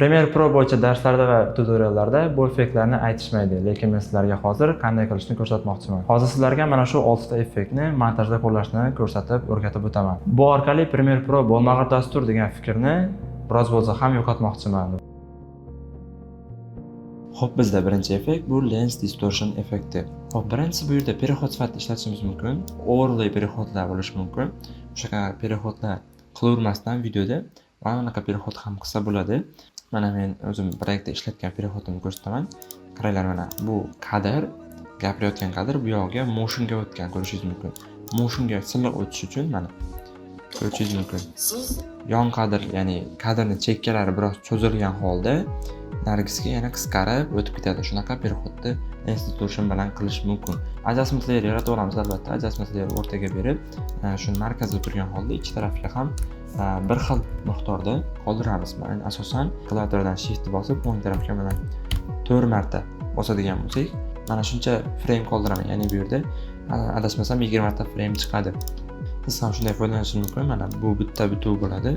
Premiere Pro bo'yicha darslarda va tutoriallarda bu effektlarni aytishmaydi, lekin men sizlarga hozir qanday qilishni ko'rsatmoqchiman. Hozir sizlarga mana shu 6 ta effektni montajda qo'llashni ko'rsatib, o'rgatib o'taman. Bu orqali Premiere Pro bo'lmag'ur dastur degan fikrni biroz bo'lsa ham yo'qotmoqchiman. Xo'p, bizda birinchi effekt bu lens distortion effekti. Xo'p, birinchisi bu yerda переход sifatida ishlatishimiz mumkin. Overlay переходlar bo'lishi mumkin. O'sha переходlar qilavermasdan videoda mana bunaqa переход ham qilsa bo'ladi. Mana men o'zim proyektda ishlatgan переходimni ko'rsataman. Qaranglar, mana bu kadr, gapirayotgan kadr bu yog'iga motionga o'tgan ko'rishingiz mumkin. Motionga silliq o'tish uchun mana ko'rishingiz mumkin. Yon kadr, ya'ni kadrning chekkalari biroz cho'zilgan holda nargisiga yana qisqarib o'tib ketadi. Shunaqa переходni lens distortion bilan qilish mumkin. Adjustment layer yaratib olamiz albatta. Adjustment layer o'rtaga berib, shuni markazda turgan holda ikki tarafga ham bir xil miqdorda qoldiramiz. Men asosan klaviaturadan shift bosib o'ng tarafga mana 4 marta bosadigan bo'lsak, mana shuncha frame qoldiraman. Ya'ni bu yerda adashmasam 20 marta frame chiqadi. Siz ham shunday foydalanishingiz mumkin. Mana bu bitta bituv bo'ladi.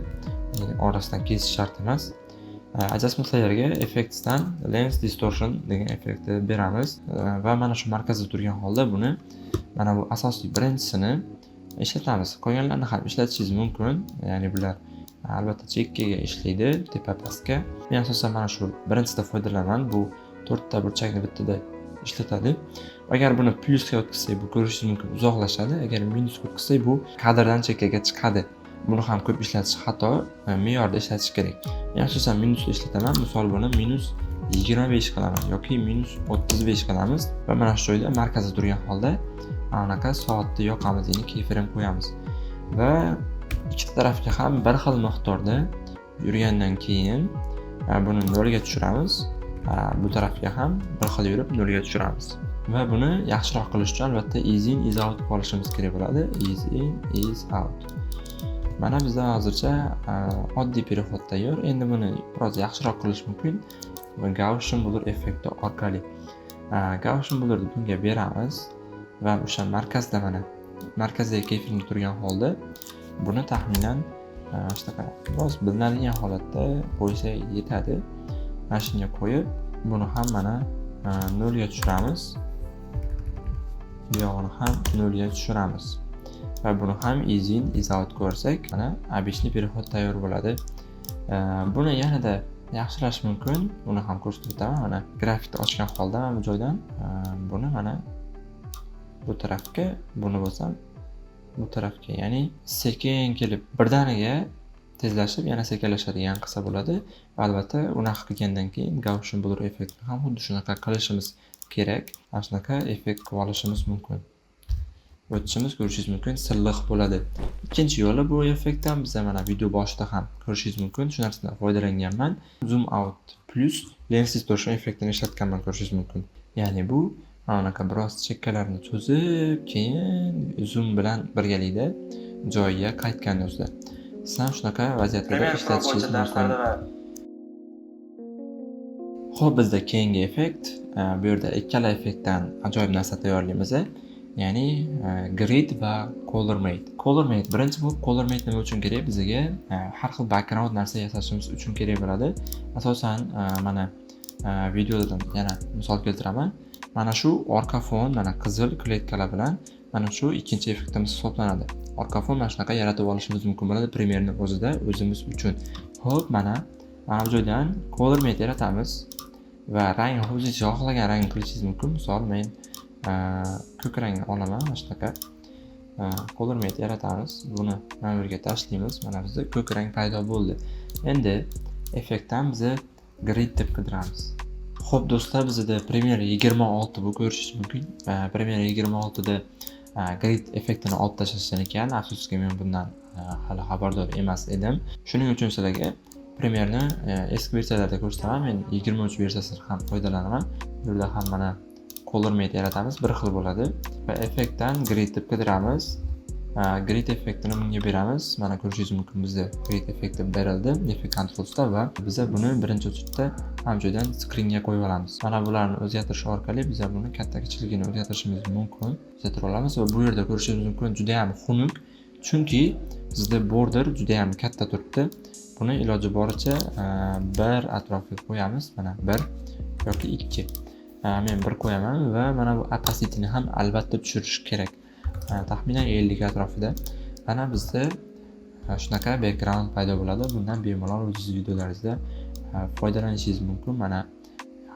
Ya'ni orasidan kesish shart emas. Adjustment layerga effektsdan lens distortion degan effektni beramiz va mana shu markazda turgan holda buni mana bu asosiy birinchisini ishlatamiz. Qolganlarni ham ishlatishingiz mumkin. Ya'ni bular albatta chekkaga ishlaydi, tepa pastga. Men asosan mana shu birinchisida foydalanaman. Bu 4 ta burchakni bittada ishlatadi. Agar buni plyusga o'tkazsak, bu ko'rishingiz mumkin uzoqlashadi. Agar minusga o'tkazsak, bu kadrdan chekkaga chiqadi. Buni ham ko'p ishlatish xato, me'yorda ishlatish kerak. Men asosan minusda ishlataman. Misol buni minus 25 qilaman yoki minus 35 qilamiz va mana shu joyda markazda turgan holda mana bunaqa soatni yoqamiz, ya'ni keyframe qo'yamiz. Va ikki tarafga ham bir xil miqdorda yurgandan keyin buni 0 ga tushiramiz. Bu tarafga ham bir xil yurib 0 ga tushiramiz. Va buni yaxshiroq qilish uchun albatta ease in ease out qilishimiz kerak bo'ladi. Ease in ease out. Mana bizda hozircha oddiy переход tayyor. Endi buni biroz yaxshiroq qilish mumkin. Gaussian blur effekti orqali. Gaussian blurni bunga beramiz va o'sha markazda mana markazdagi keyframe turgan holda buni taxminan shunaqa biroz bilinadigan holatda qo'ysa yetadi. Mana shunga qo'yib, buni ham mana 0 ga tushiramiz. Bu yog'ini ham 0 ga tushiramiz. Va buni ham ease in ease out ko'rsak, mana обычный переход tayyor bo'ladi. Buni yanada yaxshilash mumkin. Buni ham ko'rsatib o'taman. Mana grafikni ochgan holda mana bu joydan buni mana bu tarafga, buni bo'lsam bu tarafga, ya'ni sekin kelib birdaniga tezlashib yana sekinlashadigan qilsa bo'ladi. Va albatta unaqa qilgandan keyin Gaussian blur effektni ham xuddi shunaqa qilishimiz kerak. Mana shunaqa effekt qilib olishimiz mumkin. O'tishimiz ko'rishingiz mumkin, silliq bo'ladi. Ikkinchi yo'li bu effektdan biz mana video boshida ham ko'rishingiz mumkin. Shu narsadan foydalanganman. Zoom out plus lens distortion effektini ishlatganman, ko'rishingiz mumkin. Ya'ni bu mana bunaqa biroz chekkalarni cho'zib, keyin zoom bilan birgalikda joyiga qaytgan do'stlar. Siz ham shunaqa vaziyatlarda ishlatishingiz mumkin. Xo'p, bizda keyingi effekt, bu yerda ikkala effektdan ajoyib narsa tayyorlaymiz. Ya'ni grid va color mate. Color mate birinchi bu color mate nima uchun kerak? Bizga har xil background narsa yasashimiz uchun kerak bo'ladi. Asosan mana videodan yana misol keltiraman. Mana shu orqa fon, mana qizil kletkalar bilan mana shu ikkinchi effektimiz hisoblanadi. Orqa fon mana shunaqa yaratib olishimiz mumkin bo'ladi Premiere'ning o'zida o'zimiz uchun. Xo'p, mana bu joydan color mate yaratamiz va rang o'zingiz xohlagan rangni qilishingiz mumkin. Misol men ko'k rangni olaman, mana shunaqa color mate yaratamiz. Buni mana bu yerga tashlaymiz. Mana bizda ko'k rang paydo bo'ldi. Endi effektdan biz grid deb qidiramiz. Xo'p do'stlar, bizda Premiere 26 bu ko'rishingiz mumkin. Premiere 26 da grid effektini olib tashlashgan ekan. Afsuski men bundan hali xabardor emas edim. Shuning uchun sizlarga Premiere'ni eski versiyalarda ko'rsataman. Men 23 versiyasidan ham foydalanaman. Bu yerda ham mana color mate yaratamiz, bir xil bo'ladi va effektdan grid deb qidiramiz. Grid effektini bunga beramiz. Mana ko'rishingiz mumkin, bizda grid effekti berildi effekt controlsda va biz buni birinchi uchda ham joydan screenga qo'yib olamiz. Mana bularni o'zgartirish orqali biz buni katta kichikligini o'zgartirishimiz mumkin. O'zgartira olamiz va bu yerda ko'rishingiz mumkin juda ham xunuk, chunki bizda border juda ham katta turibdi. buni iloji boricha bir atrofga qo'yamiz. Mana 1 yoki 2. Men 1 qo'yaman va mana bu opacityni ham albatta tushirish kerak. Taxminan 50 ga atrofida. Mana bizda shunaqa background paydo bo'ladi. Bundan bemalol o'zingiz videolaringizda foydalanishingiz mumkin. Mana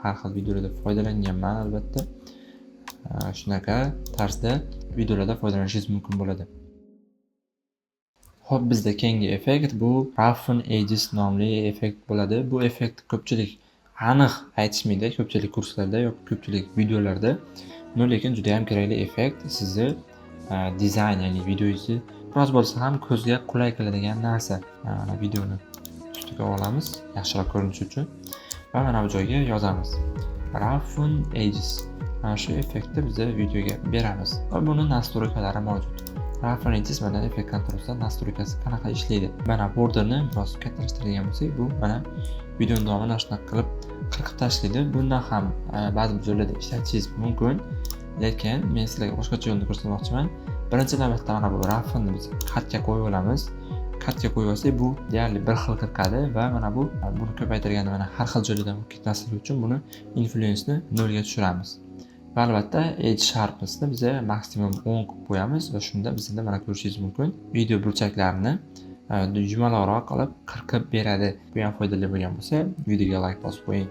har xil videolarda foydalanganman albatta. Shunaqa tarzda videolarda foydalanishingiz mumkin bo'ladi. Xo'p, bizda keyingi effekt bu Roughen Edges nomli effekt bo'ladi. Bu effekt ko'pchilik aniq aytishmaydi, ko'pchilik kurslarda yoki ko'pchilik videolarda. Lekin juda ham kerakli effekt. Sizni dizayn, ya'ni videongizni biroz bo'lsa ham ko'zga qulay keladigan narsa. Videoni ustiga olamiz yaxshiroq ko'rinishi uchun va mana bu joyga yozamiz. Roughen Edges. Mana shu effektni biz videoga beramiz va buni nastroykalari mavjud. Roughen Edges mana effekt kontrolda nastroykasi qanaqa ishlaydi. Mana borderni biroz kattalashtirgan bo'lsak, bu mana videoni davomida shunaqa qilib qirqib tashlaydi. Bundan ham ba'zi joylarda ishlatishingiz mumkin, lekin men sizlarga boshqacha yo'lni ko'rsatmoqchiman. Birinchi navbatda mana bu roughenni biz qatga qo'yib olamiz. Qatga qo'yib olsak, bu deyarli bir xil qirqadi va mana buni ko'paytirganda mana har xil joylardan bo'lib ketmasligi uchun buni influence-ni 0 ga tushiramiz. Va albatta edge sharpness-ni biz maksimum 10 qilib qo'yamiz va shunda bizda mana ko'rishingiz mumkin, video burchaklarini yumaloqroq qilib qirqib beradi. Bu ham foydali bo'lgan bo'lsa, videoga like bosib qo'ying.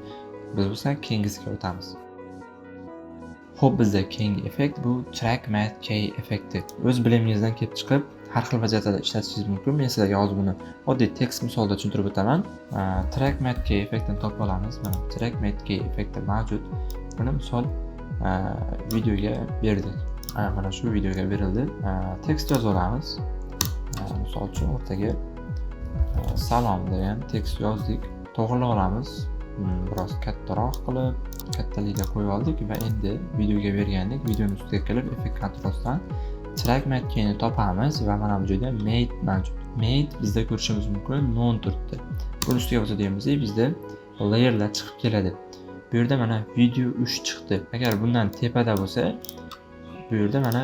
Biz bo'lsa keyingisiga o'tamiz. Xo'p, bizda keyingi effekt bu Track Matte K effekti. O'z bilimingizdan kelib chiqib, har xil vaziyatlarda ishlatishingiz mumkin. Men sizlarga hozir buni oddiy tekst misolida tushuntirib o'taman. Track Matte K effektini topib olamiz. Mana Track Matte K effekti mavjud. Buni misol videoga berdik. Mana shu videoga berildi. Tekst yoza olamiz. Misol uchun o'rtaga salom degan tekst yozdik. To'g'rilab olamiz. Biroz kattaroq qilib, kattaligiga qo'yib oldik va endi videoga bergandik. Videoni ustiga kelib effekt kontroldan Track Matte K'ni topamiz va mana bu joyda Made mavjud. Made bizda ko'rishimiz mumkin non turibdi. Buni ustiga bosadigan bo'lsak, bizda layerlar chiqib keladi. Bu yerda mana video 3 chiqdi. Agar bundan tepada bo'lsa, bu yerda mana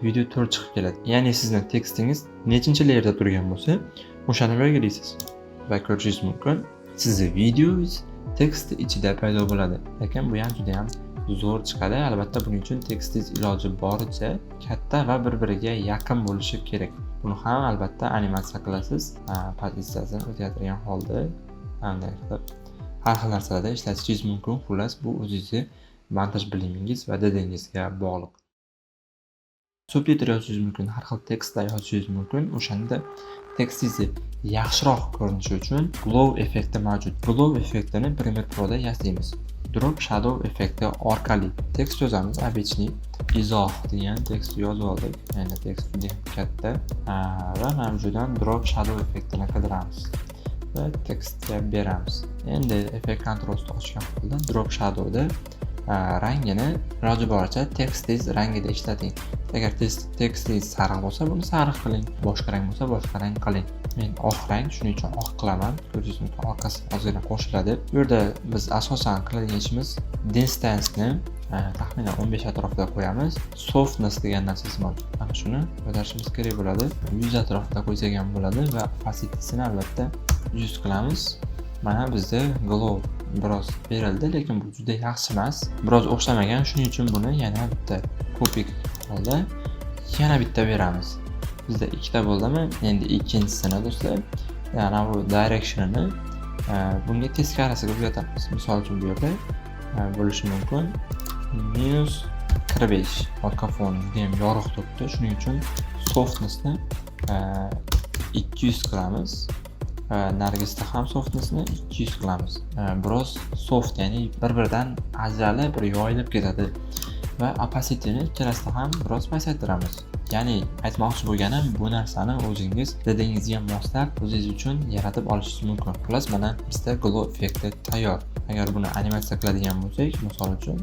video 4 chiqib keladi. Ya'ni sizning tekstingiz nechinchi layerda turgan bo'lsa, o'shani belgilaysiz va ko'rishingiz mumkin. Sizning videongiz tekst ichida paydo bo'ladi. Lekin bu ham juda ham zo'r chiqadi. Albatta buning uchun tekstingiz iloji boricha katta va bir-biriga yaqin bo'lishi kerak. Buni ham albatta animatsiya qilasiz. Pozitsiyasini o'zgartirgan holda qanday qilib har xil narsalarda ishlatishingiz mumkin. Xullas, bu o'zingizning montaj bilimingiz va dadangizga bog'liq. Subtitr yozishingiz mumkin, har xil tekstlar yozishingiz mumkin. O'shanda tekstingiz yaxshiroq ko'rinishi uchun glow effekti mavjud. Glow effektini Premiere Pro'da yasaymiz. Drop shadow effekti orqali tekst yozamiz. Обычный izoh degan tekst yozib oldik. Endi tekst juda katta va mana bu yerdan drop shadow effektini qidiramiz va tekstga beramiz. Endi effekt kontrolni ochgan holda drop shadowda rangini iloji boricha tekstingiz rangida ishlating. Agar tekstingiz sariq bo'lsa, buni sariq qiling. Boshqa rang bo'lsa, boshqa rang qiling. Men oq rang, shuning uchun oq qilaman. Ko'ringiz mumkin, orqasi ozgina qo'shiladi. Bu yerda biz asosan qiladigan ishimiz distance-ni taxminan 15 atrofida qo'yamiz. Softness degan narsasi mavjud. Mana shuni ko'tarishimiz kerak bo'ladi. 100 atrofida qo'ysak ham bo'ladi va opacity-sini albatta 100 qilamiz. Mana bizda glow biroz berildi, lekin bu juda yaxshi emas. Biroz o'xshamagan, shuning uchun buni yana bitta copy holda yana bitta beramiz. Bizda ikkita bo'ldimi? Endi ikkinchisini do'stlar, yana bu direction'ini bunga teskarisiga o'zgartiramiz. Misol uchun bu yerda bo'lishi mumkin -45. Orqa fon juda ham yorug' turibdi, shuning uchun softnessni 200 qilamiz. Nargisda ham softnessni 200 qilamiz. Biroz soft, ya'ni bir-biridan ajralib, bir yoyilib ketadi va opacity'ni ikkalasida ham biroz pasaytiramiz. Ya'ni aytmoqchi bo'lganim, bu narsani o'zingiz dadangizga moslab, o'zingiz uchun yaratib olishingiz mumkin. Xullas, mana bizda glow effekti tayyor. Agar buni animatsiya qiladigan bo'lsak, misol uchun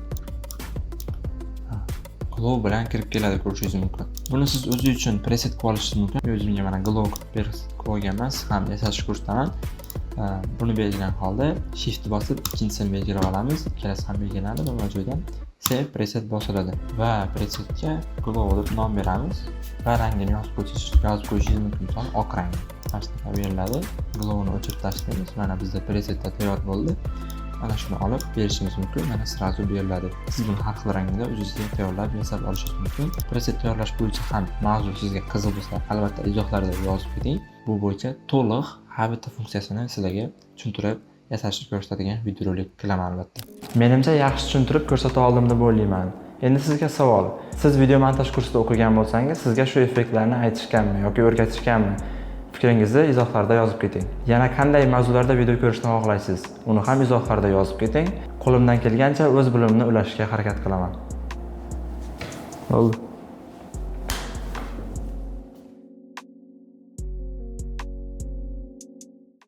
glow bilan kirib keladi, ko'rishingiz mumkin. Buni siz o'zingiz uchun preset qilib olishingiz mumkin. O'zimga mana glow qilib qo'yganman, siz ham yasashni ko'rsataman. Buni belgilagan holda shift bosib ikkinchisini belgilab olamiz. Ikkalasi ham belgilanadi va bu joydan save preset bosiladi va presetga glow deb nom beramiz va rangini yozib qo'yishingiz mumkin, misol oq rang. Mana beriladi. Glowni o'chirib tashlaymiz. Mana bizda presetda tayyor bo'ldi. Mana shuni olib berishimiz mumkin. Mana sirazu beriladi. Siz buni har xil rangda o'zingizga tayyorlab yasab olishingiz mumkin. Preset tayyorlash bo'yicha ham mavzu sizga qiziq bo'lsa, albatta izohlarda yozib keting. Bu bo'yicha to'liq har bitta funksiyasini sizlarga tushuntirib yasashni ko'rsatadigan videorolik qilaman albatta. Menimcha yaxshi tushuntirib ko'rsata oldim deb o'ylayman. Endi sizga savol. Siz video montaj kursida o'qigan bo'lsangiz, sizga shu effektlarni aytishganmi yoki o'rgatishganmi? Fikringizni izohlarda yozib keting. Yana qanday mavzularda video ko'rishni xohlaysiz? Uni ham izohlarda yozib keting. Qo'limdan kelgancha o'z bilimimni ulashishga harakat qilaman. Bo'ldi.